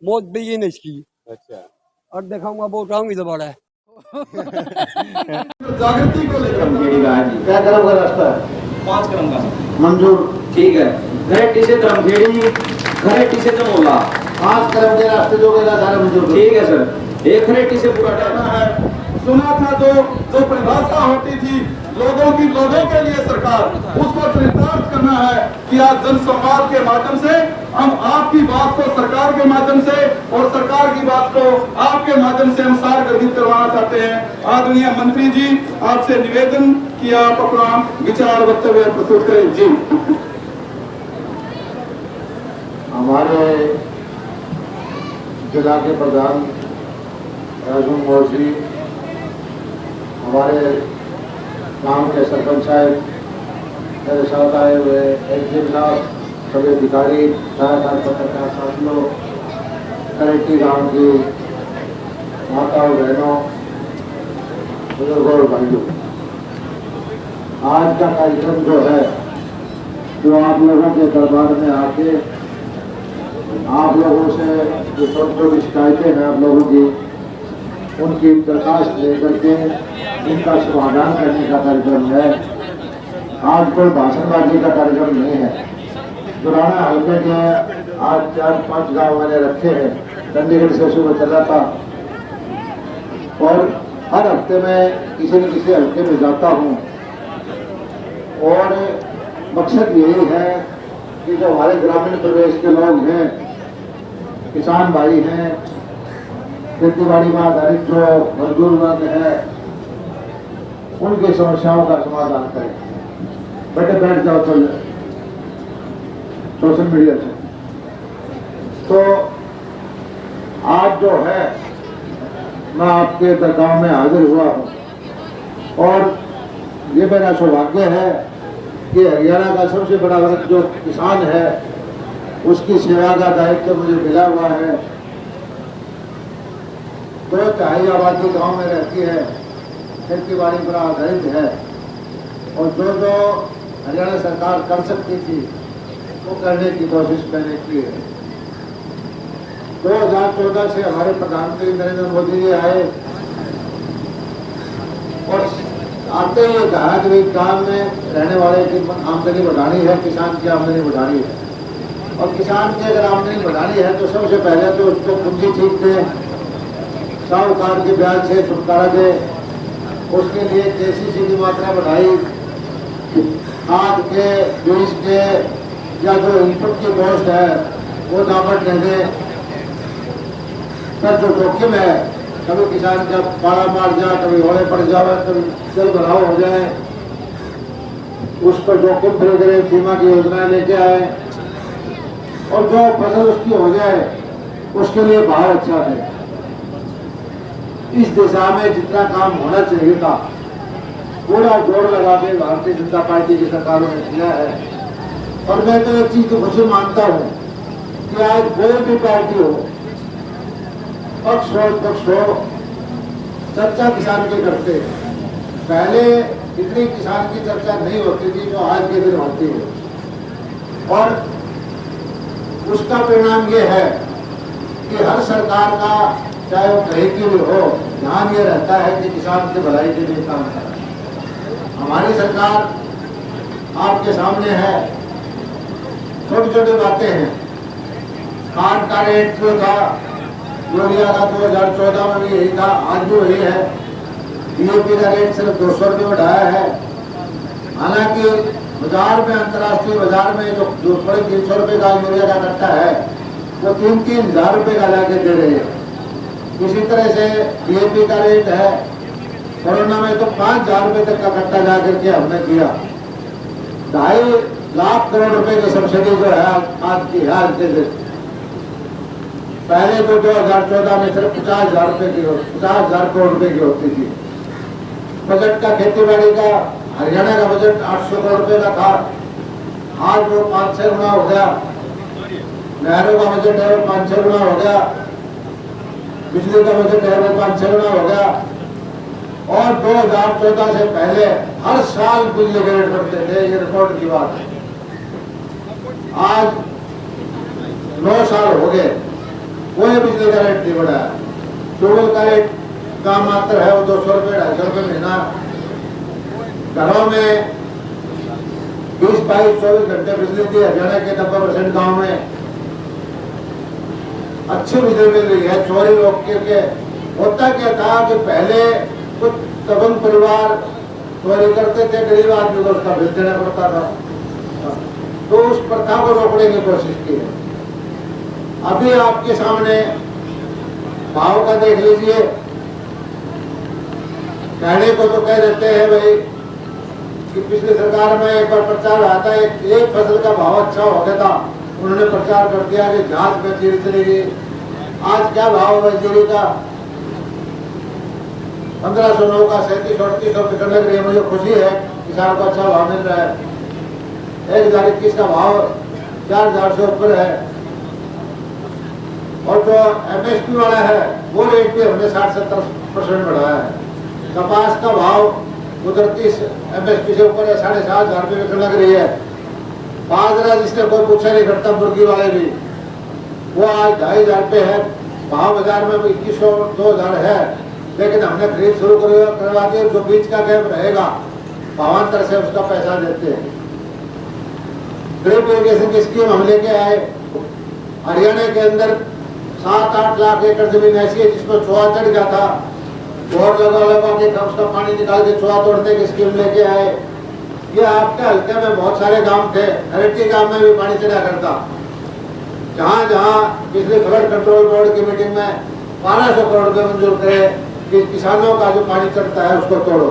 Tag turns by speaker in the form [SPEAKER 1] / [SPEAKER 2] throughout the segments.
[SPEAKER 1] मौत भी ये नहीं इसकी।
[SPEAKER 2] अच्छा।
[SPEAKER 1] और दिखाऊंगा वोट आऊंगी दोबारा।
[SPEAKER 3] जागृति को लेकर क्या क्रम का रास्ता है?
[SPEAKER 4] 5 क्रम का
[SPEAKER 3] मंजूर।
[SPEAKER 4] ठीक है। घरेटी से धर्मखेड़ी, घरेटी से जमोला,
[SPEAKER 3] 5 क्रम के रास्ते जो गया सारे मंजूर।
[SPEAKER 4] ठीक है सर। एक घरेटी से पूरा
[SPEAKER 3] करना है। सुना था जो परिभाषा होती थी लोगों के लिए सरकार, उसको चरितार्थ करना है कि आज जनसंवाद के माध्यम से हम आपकी बात को सरकार के माध्यम से और सरकार की बात को आपके माध्यम से हम सारगर्भित करवाना चाहते हैं। आदरणीय मंत्री जी, आपसे निवेदन कि आप अपना विचार वक्तव्य प्रस्तुत करें। जी, हमारे जिला के प्रधान राजू मोर्शी, हमारे गांव के सरपंच साहब, मेरे साथ आए हुए एसडीएम साहब, सभी अधिकारी, पत्रकार साथियों, करेटी गांव की माताओं बहनों, बुजुर्गों और भाइयों, आज का कार्यक्रम जो है, जो आप लोगों के दरबार में आके आप लोगों से जो छोटी शिकायतें हैं आप लोगों की, उनकी दरखास्त लेकर के उनका समाधान करने का कार्यक्रम है। आज कोई भाषणबाजी का कार्यक्रम नहीं है। पुराना हल्के के आज 4-5 गांव मैंने रखे हैं, चंडीगढ़ से सुबह चला था और हर हफ्ते में किसी न किसी हल्के में जाता हूँ और मकसद यही है कि जो हमारे ग्रामीण प्रदेश के लोग हैं, किसान भाई हैं, खेती बाड़ी में आधारित जो मजदूर वर्ग है, उनकी समस्याओं का समाधान करें। बैठे बैठ जाओ तो सोशल मीडिया से। तो आज जो है मैं आपके गांव में हाजिर हुआ हूँ और ये मेरा सौभाग्य है कि हरियाणा का सबसे बड़ा वर्ग जो किसान है उसकी सेवा का दायित्व मुझे मिला हुआ है। 2/3 आबादी गांव में रहती है, खेती बाड़ी पर आधारित है और जो हरियाणा सरकार कर सकती थी वो करने की कोशिश मैंने की है। 2014 से हमारे प्रधानमंत्री नरेंद्र मोदी जी आए और आते ही कहा कि गांव में रहने वाले की आमदनी बढ़ानी है, किसान की आमदनी बढ़ानी है और किसान की अगर आमदनी बढ़ानी है तो सबसे पहले तो उसको पूंजी ठीक दे, साहूकार के ब्याज से छुटकारा दे, उसके लिए केसीसी की मात्रा बढ़ाई, खाद के, बीज के या जो इनपुट की कॉस्ट है वो दामट न दे। पर जो जोखिम है, कभी किसान जब पाला मार जाए, कभी ओले पड़ जाए, कभी जल भराव हो जाए, उस पर जोखिम फिर करें, बीमा की योजनाएं लेके आए और जो फसल उसकी हो जाए उसके लिए भाव अच्छा है। इस दिशा में जितना काम होना चाहिए था पूरा जोर लगा के भारतीय जनता पार्टी की सरकारों ने किया है। और मैं तो एक चीज को खुशी मानता हूँ कि आज कोई भी पार्टी हो, पक्ष हो विपक्ष हो, चर्चा किसान की करते हैं। पहले इतनी किसान की चर्चा नहीं होती थी जो आज के दिन होती है और उसका परिणाम ये है कि हर सरकार का, चाहे वो कहीं की भी हो, ध्यान ये रहता है कि किसान की भलाई के लिए काम करें। हमारी सरकार आपके सामने है, छोटी छोटी बातें हैं। खाद का रेट जो था, यूरिया का 2014 में भी यही था, आज भी वही है। डीएपी का रेट सिर्फ 200 रुपये बढ़ाया है। हालांकि बाजार में, अंतर्राष्ट्रीय बाजार में जो 300 रुपये का यूरिया का कट्टा है वो 3-3 हजार रुपये का लाके दे रहे हैं। इसी तरह से डीएपी का रेट है, कोरोना में तो 5,000 रुपये तक का कट्टा जा करके हमने किया। 2.5 लाख करोड़ रुपए की सब्सिडी जो है आज की है, पहले तो 2014 में सिर्फ 50,000 रुपये की, 50,000 करोड़ रुपए की होती थी। बजट का, खेती बाड़ी का, हरियाणा का बजट 800 करोड़ रुपए का था, आज वो 5-6 गुना हो गया। नहरों का बजट है वो 5-6 गुना हो गया, बिजली का बजट है वो 5-6 गुना हो गया और 2014 से पहले हर साल बिजली के रेट बढ़ते थे, ये रिकॉर्ड की बात है। आज 9 साल हो गए कोई बिजली का रेट नहीं बढ़ा। ट्यूबवेल का रेट काम मात्र है वो 200 रुपये 250 रुपये महीना। घरों में 20-22-24 घंटे बिजली दी। हरियाणा के 90% गाँव में अच्छी बिजली मिल रही है। चोरी रोक के होता क्या था कि पहले कुछ दबंग परिवार चोरी करते थे, गरीब आदमी को उसका बिल देना पड़ता था, तो उस प्रथा को रोकने की कोशिश की है। अभी आपके सामने भाव का देख लीजिए। कहने को तो कह देते हैं भाई कि पिछली सरकार में एक बार प्रचार आया था, एक फसल का भाव अच्छा हो गया था, उन्होंने प्रचार कर दिया कि जहाज में जीरी चलेगी। आज क्या भाव है जीरी का? 1509 का 3700-3800 बिकने लग रही है। मुझे खुशी है किसान को अच्छा भाव मिल रहा है। 1021 का भाव 4000 से ऊपर है। और जो MSP वाला है वो रेट भी हमने 60-70% बढ़ाया है। कपास का भाव कुदरती MSP से ऊपर है, 7500 रुपये बिकने लग रही है। बाजरा जिसने कोई पूछा नहीं करता, मुर्गी वाले भी, वो आज 2500 रुपये है। भाव बाजार में 2100-2000 है, लेकिन हमने खरीद शुरू करवा दी। जो बीच का गैप रहेगा भावांतर से उसका पैसा देते हैं। ड्रिप इरिगेशन की स्कीम हम लेके आए। हरियाणा के अंदर 7-8 लाख एकड़ जमीन ऐसी है जिसमें चोआ चढ़ गया था, और लगा के उसका पानी निकाल के चोआ तोड़ने की स्कीम लेके आए। ये आपके हल्के में बहुत सारे गांव थे, हरेटी गांव में भी पानी चढ़ा करता। जहाँ जहाँ बिजली फ्लड कंट्रोल बोर्ड की मीटिंग में 1200 करोड़ रुपये मंजूर करे कि किसानों का जो पानी चढ़ता है उसको तोड़ो।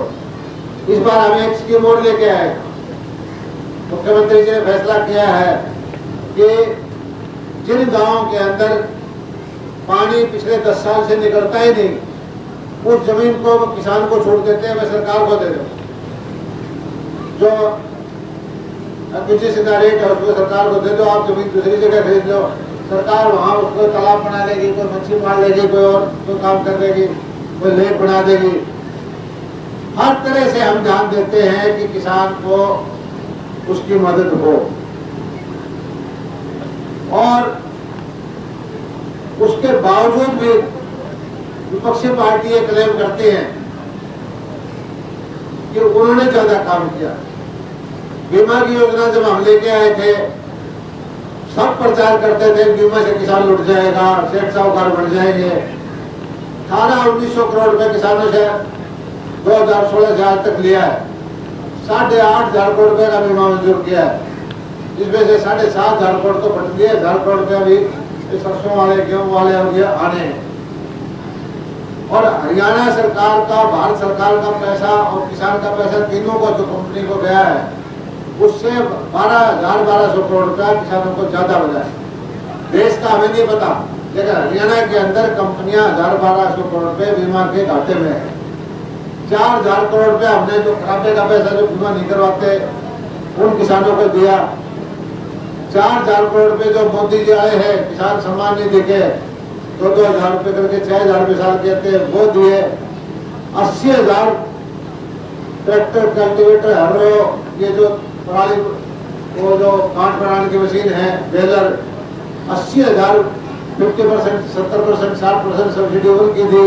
[SPEAKER 3] इस बार हम एक स्कीम और लेके आए। मुख्यमंत्री जी ने फैसला किया है कि जिन गांवों के अंदर पानी पिछले 10 साल से निकलता ही नहीं, उस जमीन को किसान को छोड़ देते हैं, मैं सरकार को दे दो। जो एक्विजिशन का रेट है उसको सरकार को दे दो, आप जमीन दूसरी जगह खरीद लो। सरकार वहाँ उसको तालाब बना लेगी, कोई मच्छी मार लेगी, कोई और कोई काम कर लेगी, कोई लेक बना देगी। हर तरह से हम ध्यान देते हैं कि किसान को उसकी मदद हो। और उसके बावजूद भी विपक्षी पार्टी ये क्लेम करते हैं कि उन्होंने ज्यादा काम किया। बीमा की योजना जब हम लेके आए थे, सब प्रचार करते थे बीमा से किसान लुट जाएगा, सेठ साहूकार बढ़ जाएंगे। 1800-1900 करोड़ रुपए किसानों से 2016 से आज तक लिया है। 8500 करोड़ रुपए का बीमा मंजूर किया है, जिसमें से 7500 करोड़ तो बट दिए, 1000 करोड़ रुपया भी सरसों वाले गेहूं वाले और ये आने हैं। और हरियाणा सरकार का, भारत सरकार का पैसा और किसान का पैसा तीनों को जो कंपनी को गया है, उससे 12,1200 करोड़ रुपया किसानों को ज्यादा मिला है। देश का हमें नहीं पता, लेकिन हरियाणा के अंदर कंपनियां 1,000-1,200 करोड़ रुपए बीमा के घाटे में है। 4,000 करोड़ रुपया हमने जो खराबे का पैसा जो बीमा नहीं करवाते उन किसानों को दिया। 4,000 करोड़ रुपए जो मोदी जी आए हैं किसान सम्मान निधि के 2,000 रुपए करके 6,000 रुपए साल कहते हैं वो दिए। 80,000 ट्रैक्टर, कल्टीवेटर, हर्रो, ये जो पराली वो जो काट बनाने की मशीन है, बेलर, 80,000 50%, 70%, 60% सब्सिडी उनकी दी।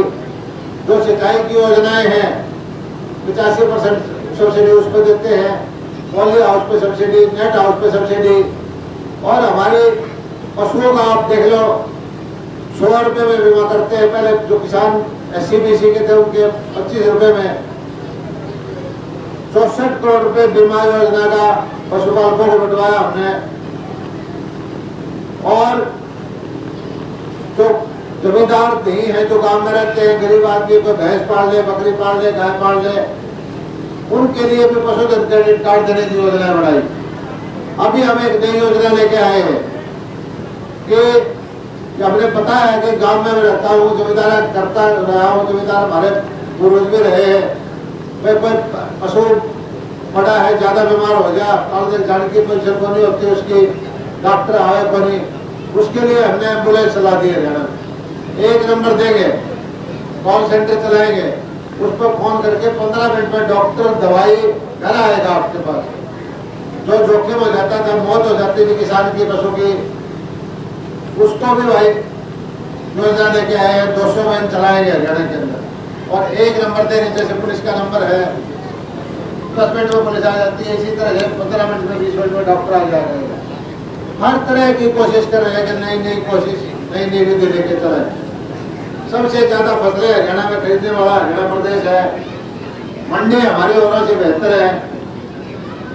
[SPEAKER 3] जो सिंचाई की योजनाएं हैं 85% सब्सिडी उस पर देते हैं। पॉली हाउस पे सब्सिडी, नेट हाउस पे सब्सिडी। और हमारे पशुओं का आप देख लो, 100 रुपये में बीमा करते हैं। पहले जो किसान SC-BC के थे उनके 25 रुपये में 64 करोड़ रुपए बीमा योजना का पशुपालकों को बंटवाया हमने। और जो जमींदार नहीं है, जो गांव में रहते हैं, गरीब आदमी को भैंस पाल ले, बकरी पाल ले, गाय पाल ले, उनके लिए भी पशुधन क्रेडिट कार्ड देने की योजना बनाई। अभी हम एक नई योजना लेके आए हैं कि हमने पता है कि गांव में मैं रहता हूँ, जमींदार करता रहा हूँ, जमींदार हमारे पूर्वज भी रहे हैं। कोई पशु बड़ा है, ज्यादा बीमार हो गया, जाने की पेंशन को नहीं होती, उसकी डॉक्टर आए को नहीं, उसके लिए हमने एम्बुलेंस चला दी है। 1 नंबर देंगे, कॉल सेंटर चलाएंगे, उस पर फोन करके 15 मिनट में डॉक्टर दवाई घर आएगा आपके पास। जो जोखिम हो जाता था, मौत हो जाती थी किसान की, पशु की, उसको भी भाई योजना लेके आए हैं। 200 वैन चलाएंगे हरियाणा के अंदर और 1 नंबर देने, जैसे पुलिस का नंबर है 10 मिनट में पुलिस आ जाती है, इसी तरह से 15 मिनट में 20 मिनट में डॉक्टर आ जाएगा। हर तरह की कोशिश कर रहे हैं कि नई नई कोशिश, नई नई विधि लेके चले। सबसे ज्यादा फसलें हरियाणा में खरीदने वाला हरियाणा प्रदेश है। मंडी हमारी ओरों से बेहतर है।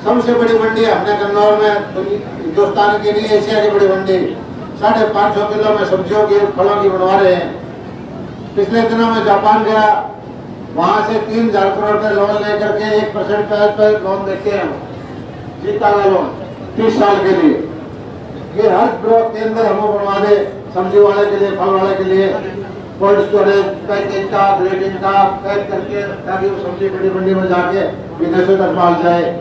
[SPEAKER 3] सबसे बड़ी मंडी हमने कन्नौर में हिंदुस्तान की नहीं, एशिया की बड़ी मंडी 550 किलो में सब्जियों की, फलों की बनवा रहे हैं। पिछले दिनों में जापान गया, वहां से 3,000 करोड़ रुपए लोन लेकर के 1% पर लोन देते हैं, जीता का लोन 30 साल के लिए। ये हर ब्लॉक के अंदर हम बनवा दे, सब्जी वाले के लिए, फल वाले के लिए, कोल्ड स्टोरेज, पैकिंग का, ग्रेडिंग का, पैक करके, ताकि वो सब्जी बड़ी मंडी में जाके विदेशों तक माल जाए।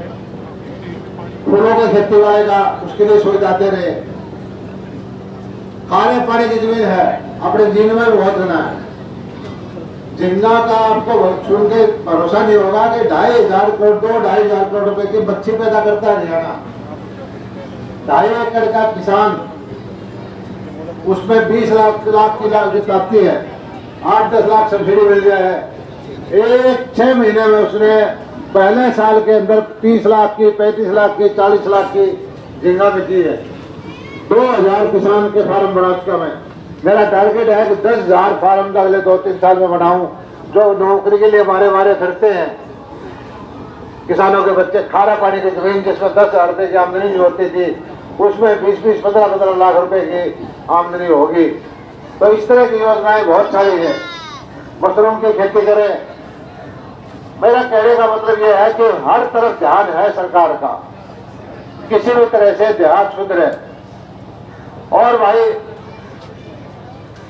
[SPEAKER 3] फूलों की खेती वाले का, उसके लिए सुविधा दे रहे। खाने पानी की जमीन है, अपने जीवन में बहुत होना है। झींगा का आपको सुन के भरोसा नहीं होगा कि 2,500 करोड़ 2,500 करोड़ रुपए की मच्छी पैदा करता है हरियाणा। 2.5 एकड़ का किसान, उसमें 20 लाख की लागत आती है, 8-10 लाख सब्सिडी मिल गया है। 6 महीने में उसने पहले साल के अंदर 30 लाख की, 35 लाख की, 40 लाख की झींगा बिकी है। 2,000 किसान के फार्म बना चुका मैं। मेरा टारगेट है कि 10,000 फार्म अगले 2-3 साल में बनाऊं, जो नौकरी के लिए मारे फिरते हैं। किसानों के बच्चे, खारा पानी की जमीन जिसमें 10,000 रुपए की आमदनी नहीं होती थी, उसमें 20-20, 15-15 लाख रुपए की आमदनी होगी। तो इस तरह की योजनाएं बहुत सारी है। मशरूम की खेती करें। मेरा कहने का मतलब यह है कि हर तरफ ध्यान है सरकार का, किसी भी तरह से देहात सुधरे। और भाई,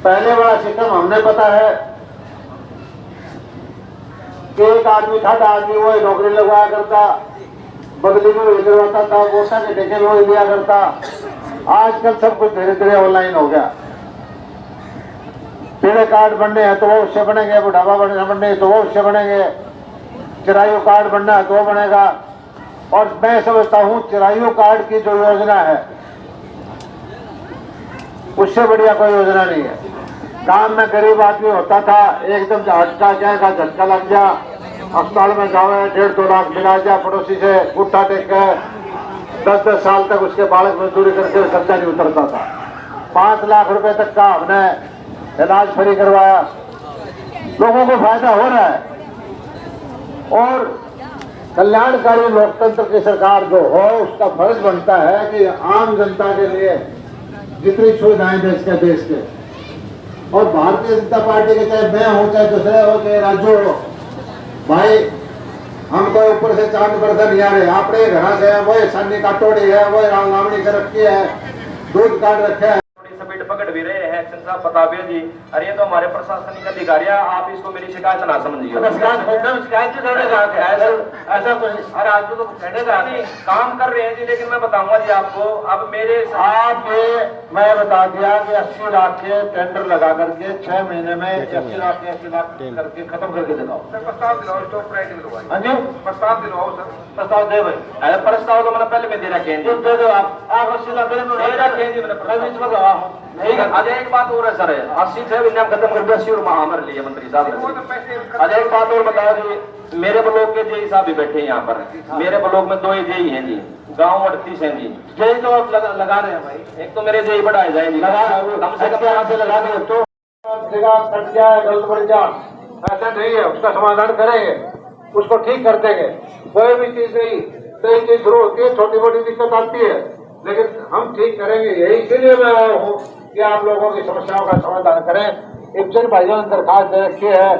[SPEAKER 3] पहले वाला सिस्टम हमने पता है कि एक आदमी था, आदमी वो नौकरी लगवाया करता, बदली में वही करवाता था, वोटा के ठेके में वही लिया करता। आजकल सब कुछ धीरे धीरे ऑनलाइन हो गया। पीले कार्ड बनने हैं तो वो उससे बनेंगे, बुढ़ापा बनने तो वो उससे बनेंगे, चिरायु कार्ड बनना है तो वो बनेगा। और मैं समझता हूँ चिरायु कार्ड की जो योजना है, उससे बढ़िया कोई योजना नहीं है। गांव में गरीब आदमी होता था, एकदम झटका जाएगा, झटका लग जा, अस्पताल में जाओ, 1.5-2 लाख मिला जा, पड़ोसी से उठा टेक के 10-10 साल तक उसके बालक मजदूरी करके खर्चा नहीं उतरता था। 5 लाख रुपए तक का हमने इलाज फ्री करवाया। लोगों को फायदा हो रहा है। और कल्याणकारी लोकतंत्र की सरकार जो हो, उसका फर्ज बनता है कि आम जनता के लिए जितनी सुविधाएं देश के, और भारतीय जनता पार्टी के, चाहे मैं हूं, चाहे दूसरे हो, चाहे राज्य हो, भाई हमको ऊपर से चांद बरसा नहीं आ रहे। आपने घर से वो सन्नी का टोड़ी है, वो रामनामणी कर रखी है, दूध काट रखे है।
[SPEAKER 2] सपेट पकड़ भी रहे हैं एक्शन साहब बताबे जी। अरे ये तो हमारे प्रशासनिक अधिकारी, आप इसको मेरी शिकायत ना समझिए। ऐसा कुछ, अरे आज तो कहने का नहीं, काम कर रहे हैं जी। लेकिन मैं बताऊंगा जी आपको, अब मेरे
[SPEAKER 3] मैं बता दिया कि 80 लाख के टेंडर लगा करके 6 महीने में 80 लाख करके खत्म करके दिखाओ।
[SPEAKER 2] प्रस्ताव दिलाओ, स्टॉप राइट दिलवाओ।
[SPEAKER 3] हाँ जी,
[SPEAKER 2] प्रस्ताव दिलवाओ सर।
[SPEAKER 3] प्रस्ताव दे भाई।
[SPEAKER 2] अरे प्रस्ताव तो मैंने पहले में दे रखे हैं,
[SPEAKER 3] दे दो आप 80 लाख
[SPEAKER 2] दे रखे हैं जी मैंने। ठीक है, आज एक बात और है सर, 80 से इनाम खत्म कर दिया, 80 और हमारे लिए मंत्री साहब। आज एक बात और बताओ जी, मेरे ब्लॉक के जेई साहब भी बैठे हैं यहाँ पर। मेरे ब्लॉक में 2 जेई हैं जी, गांव 38 हैं जी। जेई तो आप लगा रहे हैं भाई। एक तो मेरे जेई बढ़ाए जाए जी, कम से कम यहाँ से लगा दें तो कट जाए, गलत बढ़ जा, ऐसा नहीं है। उसका समाधान करेंगे, उसको ठीक कर देंगे। कोई भी चीज नहीं, सही चीज शुरू होती है, छोटी मोटी दिक्कत आती है, लेकिन हम ठीक करेंगे। यही इसीलिए मैं आया हूँ कि आप लोगों की समस्याओं का समाधान करें। इब्जन भाइयों ने दरखास्त दे रखी है,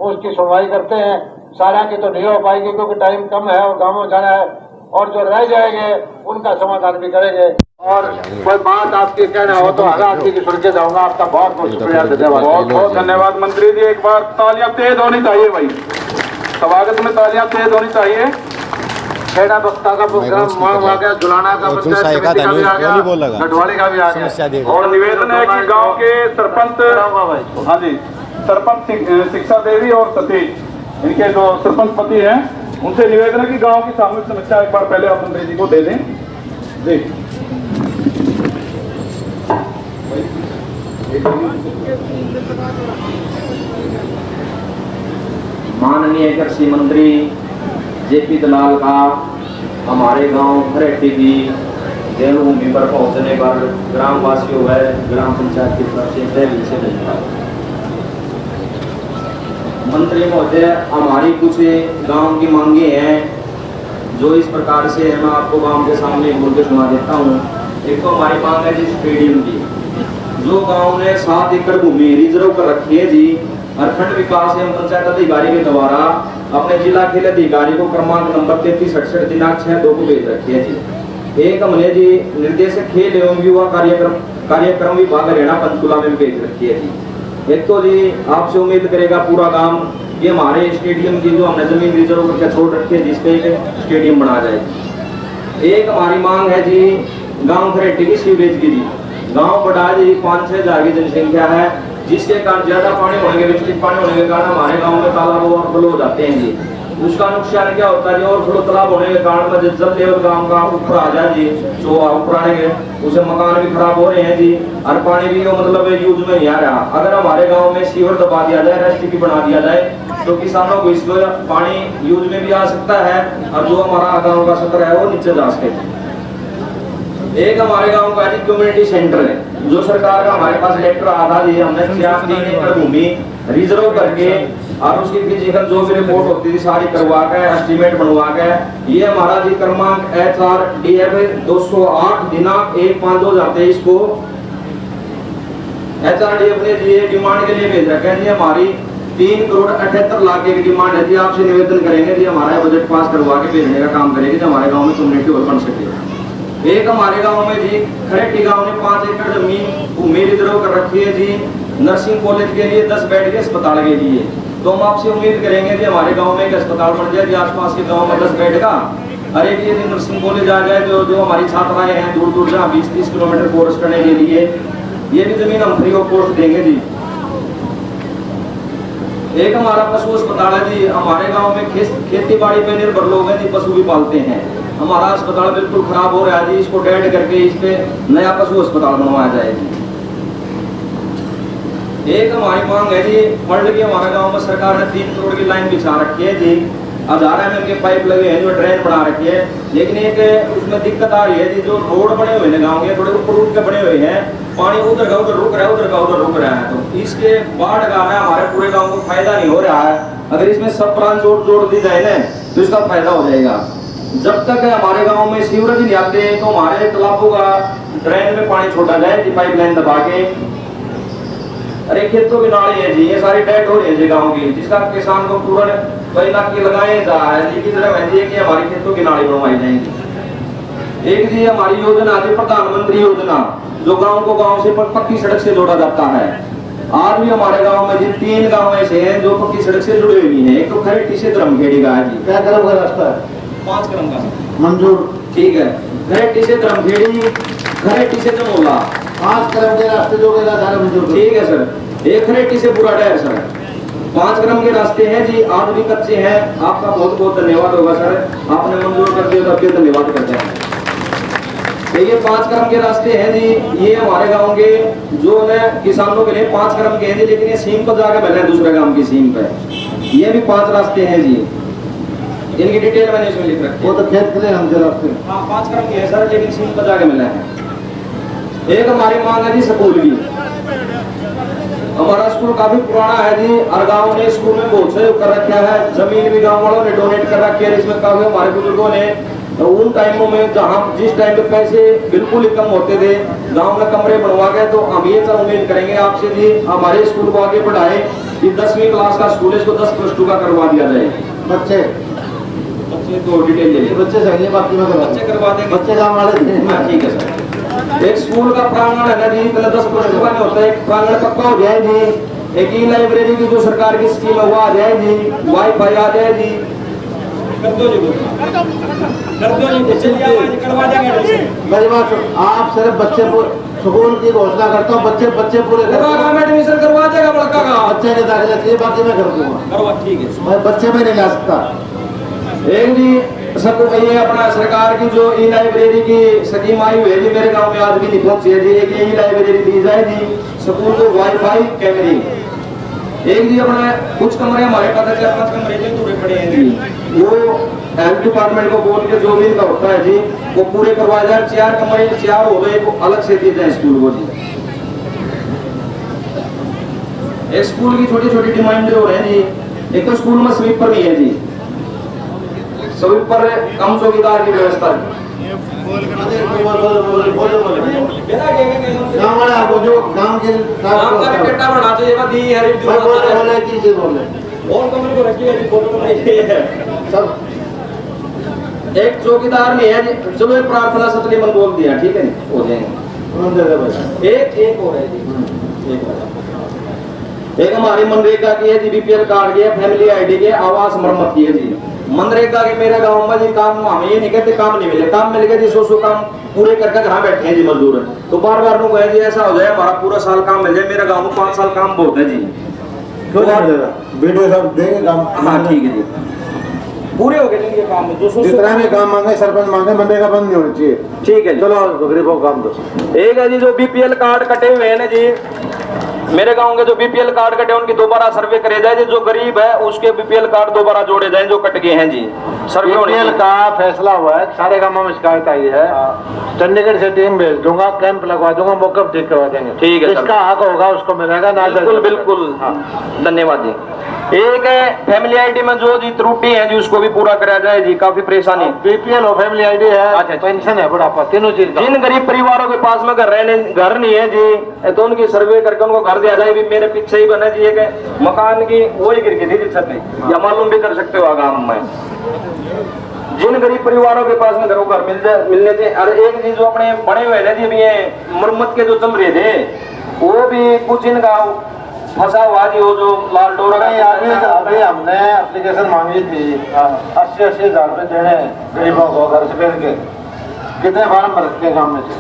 [SPEAKER 2] उसकी सुनवाई करते हैं। सारा की तो नहीं हो पाएगी क्योंकि टाइम कम है और गाँव में जाना है, और जो रह जाएंगे उनका समाधान भी करेंगे। और कोई बात आपकी कहना हो तो हर आदमी की सुन के जाऊंगा। आपका बहुत बहुत शुक्रिया, धन्यवाद।
[SPEAKER 5] बहुत बहुत धन्यवाद मंत्री जी। एक बार तालियां तेज होनी चाहिए भाई, स्वागत में तालियां तेज होनी चाहिए।
[SPEAKER 3] खेड़ा बख्ता का प्रोग्राम आ गया, जुलाना का पंचायत समिति का भी आ गया, गढ़वाली का भी आ गया।
[SPEAKER 5] और निवेदन है कि गांव के सरपंच, हाँ जी, सरपंच शिक्षा देवी और सतीश, इनके जो सरपंच पति हैं, उनसे निवेदन है कि गांव की सामूहिक समस्या एक बार पहले आप मंत्री जी को दे दें जी।
[SPEAKER 2] माननीय कृषि मंत्री जेपी दलाल का हमारे गांव खरेटी की देवभूमि पर पहुंचने पर ग्राम वासियों व ग्राम पंचायत की तरफ से तय दिल से धन्यवाद। मंत्री महोदय, हमारी कुछ गांव की मांगे हैं जो इस प्रकार से है, मैं आपको गांव के सामने बोल के सुना देता हूँ। एक तो हमारी मांग है जी स्टेडियम की, जो गांव ने 7 एकड़ भूमि रिजर्व कर रखी है जी, और खंड विकास एवं पंचायत अधिकारी के द्वारा अपने जिला खेल अधिकारी को क्रमांक नंबर 3368 दिनांक 6/2 को भेज रखी है जी। एक हमने जी निर्देशक खेल एवं युवा कार्यक्रम विभाग हरियाणा पंचकुला में भेज रखी है जी। एक तो जी आपसे उम्मीद करेगा पूरा गांव ये हमारे स्टेडियम की जो हमने जमीन रिजर्व करके छोड़ रखी है जिसपे एक स्टेडियम बना जाए। एक हमारी मांग है जी गांव खरेटी की सीवरेज की जी। गांव बड़ा जी 5-6 हजार की जनसंख्या है, जिसके कारण ज्यादा पानी होने के विस्तृत पानी होने के कारण हमारे गांव में तालाब ओवरफ्लो हो जाते हैं जी। उसका नुकसान क्या होता है जी, ओवरफ्लो तालाब होने के कारण में जल लेवल गांव का ऊपर आ जाए जी, जो ऊपर आने के उसे मकान भी खराब हो रहे हैं जी, और पानी भी मतलब यूज में नहीं आ रहा। अगर हमारे गांव में सीवर दबा दिया जाए, रेस्टिकी बना दिया जाए, तो किसानों को इसको पानी यूज में भी आ सकता है, और जो हमारा गाँव का सतर है वो नीचे जा सके। एक हमारे गांव का जी कम्युनिटी सेंटर है, जो सरकार का हमारे पास लेटर आया था जी, हमने 3 एकड़ भूमि रिजर्व करके और उसकी फिजिकल जो भी रिपोर्ट होती थी सारी करवा के एस्टीमेट बनवा के, ये हमारा जी क्रमांक HRDF 208 दिनांक 1/5/2023 को HRDF ने जी डिमांड के लिए भेज रखा है जी। हमारी 3,78,00,000 की डिमांड है जी। आपसे निवेदन करेंगे जी हमारा बजट पास करवा के भेजने का काम करेंगे जो हमारे गाँव में कम्युनिटी हॉल बन सके। एक हमारे गांव में जी खरेटी गांव ने 5 एकड़ जमीन भूमि रिजर्व कर रखी है जी, नर्सिंग कॉलेज के लिए 10 बेड के अस्पताल के लिए। तो हम आपसे उम्मीद करेंगे जी हमारे गांव में एक अस्पताल बन जाए जी, आसपास के गांव में 10 बेड का, और एक ये नर्सिंग कॉलेज आ जाए। जो हमारी छात्राएं हैं दूर दूर जहाँ 20-30 किलोमीटर कोर्स करने के लिए, ये भी जमीन हम फ्री ऑफ कॉस्ट देंगे जी। एक हमारा पशु अस्पताल है जी। हमारे गाँव में खेती बाड़ी पे निर्भर लोग हैं जी, पशु भी पालते हैं। हमारा अस्पताल बिल्कुल खराब हो रहा है जी, इसको डेड करके इस पे नया पशु अस्पताल बनवाया जाए जी। एक हमारी मांग है जी फंड की, हमारे गांव में सरकार ने 3 करोड़ की लाइन बिछा रखी है जी, 1000 mm के पाइप लगे हैं जो ड्रेन बना रखी है, लेकिन एक उसमें दिक्कत आ रही है जी, जो रोड बने हुए हैं गाँव के थोड़े ऊपर उठ के बने हुए हैं, पानी उधर का उधर रुक रहा है, उधर का उधर रुक रहा है, तो इसके बाढ़ का है हमारे पूरे गाँव को फायदा नहीं हो रहा है। अगर इसमें सब प्रांत जोड़ दी जाए ना तो इसका फायदा हो जाएगा। जब तक हमारे गांव में सीवरेज नहीं आते तो हमारे तालाबों का ड्रेन में पानी छोड़ा जाए जी, पाइपलाइन दबा के। अरे खेतों की नाली है जी, ये सारी डेड हो रही है जी गांव की, जिसका किसान को पूरा कई लाख की लगाए जा रहा है जी, की तरह है जी कि हमारी खेतों की नाली बनवाई जाएंगी। एक जी हमारी योजना थी प्रधानमंत्री योजना, जो गाँव को गाँव से पक्की सड़क से जोड़ा जाता है। आज भी हमारे गाँव में जी 3 गाँव ऐसे हैं जो पक्की सड़क से जुड़े हुए हैं। एक तो खरेटी से धर्मखेड़ी का है जी,
[SPEAKER 3] क्या क्रम का रास्ता है?
[SPEAKER 2] 5 क्रम का
[SPEAKER 3] मंजूर,
[SPEAKER 2] ठीक है। खरेटी से धर्मखेड़ी, खरेटी से जमोला,
[SPEAKER 3] 5 क्रम के रास्ते जोड़ेगा सारे मंजूर,
[SPEAKER 2] ठीक है सर। एक खरेटी से पूरा डैर सर, 5 क्रम के रास्ते हैं जी, आज भी कच्चे हैं। आपका बहुत बहुत धन्यवाद होगा सर, आपने मंजूर कर दिया तो आपके धन्यवाद करते हैं। तो ये 5 क्रम के रास्ते हैं जी, ये हमारे गांव के जो है किसानों के लिए 5 क्रम के हैं जी, लेकिन ये सीम पर जाके मिले हैं दूसरे गांव की सीम पे, ये भी 5 रास्ते हैं जी, इनकी डिटेल मैंने इसमें लिख रखी है।
[SPEAKER 3] वो तो खेत के लिए हम रास्ते,
[SPEAKER 2] हाँ 5 क्रम के हैं सर, लेकिन सीम पर जाके मिले हैं। एक हमारी मांग है जी स्कूल की। हमारा स्कूल काफी पुराना है जी, और गांव ने स्कूल में बहुत सहयोग कर रखा है, जमीन भी गांव वालों ने डोनेट कर रखी है। इसमें काफी हमारे बुजुर्गों ने उन टाइमों में जहाँ जिस टाइम पे पैसे बिल्कुल ही कम होते थे, गांव में कमरे बनवा गए। तो हम ये सब उम्मीद करेंगे आपसे जी, हमारे स्कूल को आगे बढ़ाए कि 10वीं क्लास का स्कूल है, इसको 10+2 का करवा दिया जाए।
[SPEAKER 3] बच्चे
[SPEAKER 2] तो डिटेल ले लीजिए,
[SPEAKER 3] बच्चे चाहिए, बाकी में
[SPEAKER 2] बच्चे करवा देंगे,
[SPEAKER 3] बच्चे गाँव वाले थे।
[SPEAKER 2] हाँ ठीक है सर। एक स्कूल का प्रांगण है ना जी, मतलब 10+2 का नहीं होता है, एक प्रांगण पक्का हो जाए जी। एक ई लाइब्रेरी की जो सरकार की स्कीम है वो आ जाए जी, वाईफाई आ जाए जी।
[SPEAKER 3] मेरी बात आप सिर्फ बच्चे स्कूल की घोषणा करता हूँ, बच्चे पूरे
[SPEAKER 2] एडमिशन करवा देगा लड़का का,
[SPEAKER 3] बच्चे के दाखिले चाहिए, बाकी मैं कर दूंगा।
[SPEAKER 2] ठीक है,
[SPEAKER 3] मैं बच्चे में नहीं ला सकता।
[SPEAKER 2] एक जी
[SPEAKER 4] सब ये अपना सरकार की जो ई लाइब्रेरी की स्कीम आई हुई है जी, मेरे गांव में आज भी नहीं पहुंची है जी। एक ई लाइब्रेरी दी जाए जी, स्कूल को वाईफाई कैमरे, एक जी अपने कुछ कमरे हमारे पास है, 4-5 कमरे जो पूरे पड़े हैं जी, वो हेल्थ डिपार्टमेंट को बोल के जो भी इनका होता है जी वो पूरे करवाया जाए। 4 कमरे 4 हो गए, वो अलग से दिए जाए स्कूल को जी। एक स्कूल की छोटी छोटी डिमांड हो रहे हैं जी। एक तो स्कूल में स्वीपर नहीं है जी, स्वीपर कम चौकीदार की व्यवस्था है।
[SPEAKER 3] गाँव वाला आपको जो गाँव के
[SPEAKER 4] काम का कट्टा बना चाहिए बा दी हरी
[SPEAKER 3] भाई बोले किसी बोले
[SPEAKER 4] और कमरे को रखिए जी, फोटो बनाइए
[SPEAKER 3] सब
[SPEAKER 4] एक चौकीदार नहीं है जी। चलो एक प्रार्थना सतली मन बोल दिया, ठीक है हो जाएंगे। एक हो रहा है जी, एक हमारी मनरेगा की है जी, बीपीएल कार्ड की है, फैमिली आईडी की, आवास मरम्मत की है जी। मनरेगा के मेरे गांव में जी काम हमें ये नहीं कहते काम नहीं मिले, काम मिल गए जी। 100 काम पूरे करके घर बैठे हैं जी मजदूर। तो बार बार नु कहे जी ऐसा हो जाए हमारा पूरा साल काम मिल जाए। मेरे गांव में 5 साल काम बहुत है जी।
[SPEAKER 3] वीडियो सब देंगे काम।
[SPEAKER 4] हाँ ठीक है जी, पूरे हो गए जिनके काम में जो
[SPEAKER 3] जितना भी काम मांगे सरपंच मांगे मनरेगा बंद नहीं होनी चाहिए।
[SPEAKER 4] ठीक है,
[SPEAKER 3] चलो गरीबों को काम दो।
[SPEAKER 2] एक है जी जो बीपीएल कार्ड कटे हुए हैं ना जी, मेरे गांव के जो बीपीएल कार्ड कटे उनकी दोबारा सर्वे करे जाए जी। जो गरीब है उसके बीपीएल कार्ड दोबारा जोड़े जाए जो कट गए हैं जी। सर्वे
[SPEAKER 3] बीपीएल का फैसला हुआ है, सारे गांवों में शिकायत आई है। चंडीगढ़ से टीम भेज दूंगा, कैंप लगवा दूंगा, मौका ठीक करवा देंगे।
[SPEAKER 2] ठीक है,
[SPEAKER 3] इसका हक होगा उसको मिलेगा ना।
[SPEAKER 2] बिल्कुल बिल्कुल, धन्यवाद जी। एक है फैमिली आईडी में जो जी त्रुटि है जी उसको भी पूरा कराया जाए जी, काफी परेशानी।
[SPEAKER 3] बीपीएल और फैमिली आईडी है,
[SPEAKER 2] अच्छा,
[SPEAKER 3] पेंशन है, बुढ़ापा, तीनों चीज।
[SPEAKER 2] जिन गरीब परिवारों के पास में घर नहीं है जी, तो उनकी सर्वे करके उनको घर दिया जाए। भी मेरे पीछे ही बना जी एक मकान की वही गिर गई थी छत में, या मालूम भी कर सकते हो गांव में। जिन गरीब परिवारों के पास में घरों घर मिलने थे। और एक जी जो अपने बड़े हुए थे जी, अभी ये मरम्मत के जो चल रहे थे वो भी कुछ इनका फंसा हुआ जी, वो जो लाल डोरा
[SPEAKER 3] अभी हमने एप्लीकेशन मांगी थी 80-80 हजार रुपए देने गरीबों को घर से भेज के। कितने फार्म भरते हैं गाँव में से?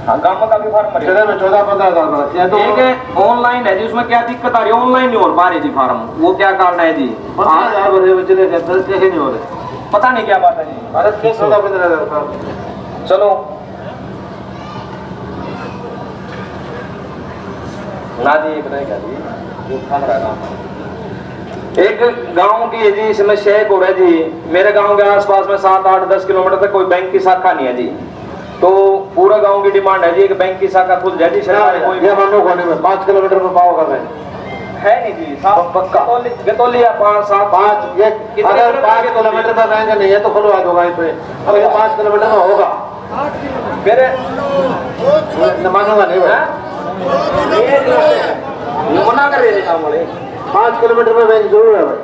[SPEAKER 2] हाँ, गाँव में काफी फार्म भरे
[SPEAKER 3] में 14-15 हजार भरते हैं। तो
[SPEAKER 2] एक ऑनलाइन है जी, उसमें क्या दिक्कत आ रही है, ऑनलाइन नहीं हो पा रही थी फार्म, वो क्या कारण है जी?
[SPEAKER 3] 15 हजार भरे हुए चले गए, 10 कैसे नहीं हो रहे,
[SPEAKER 2] पता नहीं क्या बात है जी।
[SPEAKER 3] भारत के 14-15 हजार।
[SPEAKER 2] चलो ना जी, एक रहेगा जी जो थम रहा काम। एक गांव की जी समस्या एक हो रहा है जी, मेरे गांव के आसपास में 7-8-10 किलोमीटर तक कोई बैंक की शाखा नहीं है जी। तो पूरा गांव की डिमांड है जी एक बैंक की शाखा खुल जाए जी। सरकार कोई
[SPEAKER 3] ये मानो कोने में 5 किलोमीटर में पाओ कर रहे हैं
[SPEAKER 2] है नहीं जी, पक्का गतौली या 5
[SPEAKER 3] ये अगर 5 किलोमीटर का बैंक नहीं है तो खुलवा दूंगा इस पे। अगर 5 किलोमीटर में होगा
[SPEAKER 2] मेरे
[SPEAKER 3] मानूंगा नहीं भाई।
[SPEAKER 2] मना कर रहे थे काम वाले।
[SPEAKER 3] 5 किलोमीटर में बैंक जरूर है भाई।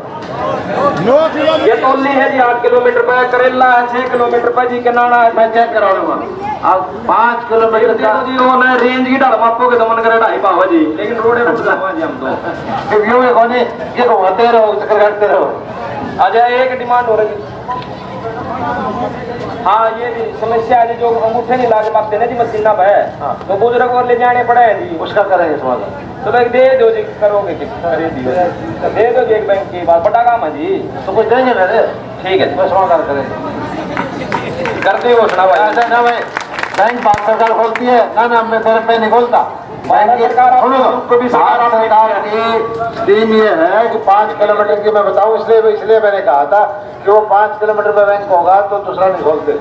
[SPEAKER 2] ये तोली है जी 8 किलोमीटर पे, करेला है 6 किलोमीटर पे जी, कनाड़ा है।
[SPEAKER 3] मैं चेक करा लूंगा। अब 5 किलोमीटर का
[SPEAKER 2] जी वो ना रेंज की ढाल मापोगे तो मन करे 2.5 पावा जी, लेकिन रोडे पर जावा जी हम तो
[SPEAKER 3] व्यू है कोने ये घुमाते रहो, चक्कर काटते रहो।
[SPEAKER 2] अच्छा एक डिमांड हो रही है। हाँ ये जी समस्या है जी, जो अंगूठे नहीं लाके मापते ना जी मशीना पे, तो बुजुर्ग को ले जाने पड़े हैं जी।
[SPEAKER 3] उसका करेंगे समाधान।
[SPEAKER 2] चलो एक दे दो जी, करोगे कि दे दो जी, एक बैंक की बात बड़ा काम है जी।
[SPEAKER 3] तो कुछ देंगे मेरे,
[SPEAKER 2] ठीक है
[SPEAKER 3] मैं समाधान करेंगे।
[SPEAKER 2] कर दी घोषणा भाई।
[SPEAKER 3] ऐसा ना भाई, बैंक भारत सरकार खोलती है ना, मैं तेरे पे नहीं खोलता। बैंक की सरकार की टीम ये है कि 5 किलोमीटर की मैं बताऊं, इसलिए मैंने कहा था कि वो 5 किलोमीटर में बैंक होगा तो दूसरा नहीं खोलते।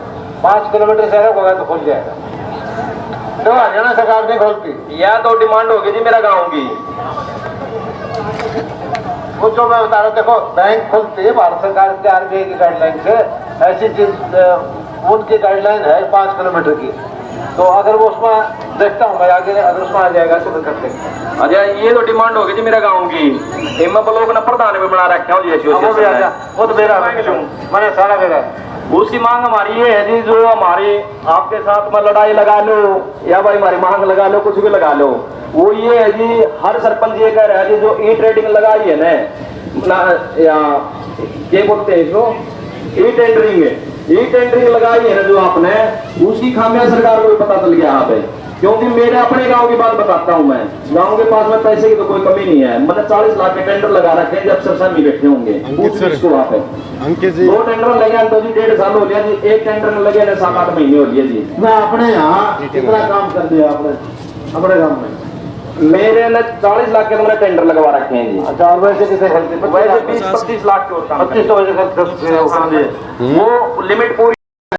[SPEAKER 3] 5 किलोमीटर से अलग होगा तो खुल जाएगा। तो हरियाणा सरकार नहीं खोलती।
[SPEAKER 2] यह तो डिमांड होगी जी मेरा गाँव की।
[SPEAKER 3] वो जो मैं बता रहा हूँ, देखो बैंक खुलती है भारत सरकार के आरबीआई की गाइडलाइन से, ऐसी चीज उनकी गाइडलाइन है 5 किलोमीटर की। तो अगर वो उसमें देखता हूँ मैं आगे, अगर उसमें आ जाएगा तो मैं कर देंगे।
[SPEAKER 2] अच्छा ये तो डिमांड होगी जी मेरा गाँव की। हिम्मत लोग ने प्रधान में बना रखा हूँ जी,
[SPEAKER 3] वो तो मेरा मैंने सारा मेरा।
[SPEAKER 2] उसकी मांग हमारी ये है जी, जो हमारी आपके साथ में लड़ाई लगा लो या भाई हमारी मांग लगा लो, कुछ भी लगा लो, वो ये है जी हर सरपंच ये कह रहा है जी जो ई ट्रेडिंग लगाई है ना, या ये बोलते हैं इसको ई टेंडरिंग है, ई टेंडरिंग लगाई है ना जो आपने, उसकी खामियां सरकार को पता चल गया यहाँ पे।
[SPEAKER 4] क्योंकि मेरे अपने गांव की बात बताता हूं मैं। गांव के पास में पैसे की तो कोई कमी नहीं है, मतलब 40 लाख के टेंडर लगा रखे हैं। जब सरसा में बैठे होंगे इसको वहाँ पे
[SPEAKER 3] अंकित जी
[SPEAKER 4] 2 टेंडर लगे तो जी 1.5 साल हो गया जी। 1 टेंडर में लगे 7-8 महीने हो गए जी।
[SPEAKER 3] मैं अपने यहाँ कितना काम कर दिया आपने अपने गांव में?
[SPEAKER 4] मेरे ने 40 लाख के तुमने टेंडर लगवा रखे हैं जी।
[SPEAKER 3] अच्छा, और वैसे कितने खर्चे?
[SPEAKER 4] वैसे 20-25 लाख के और काम
[SPEAKER 3] 25 तो वैसे खर्च
[SPEAKER 4] वो लिमिट पूरी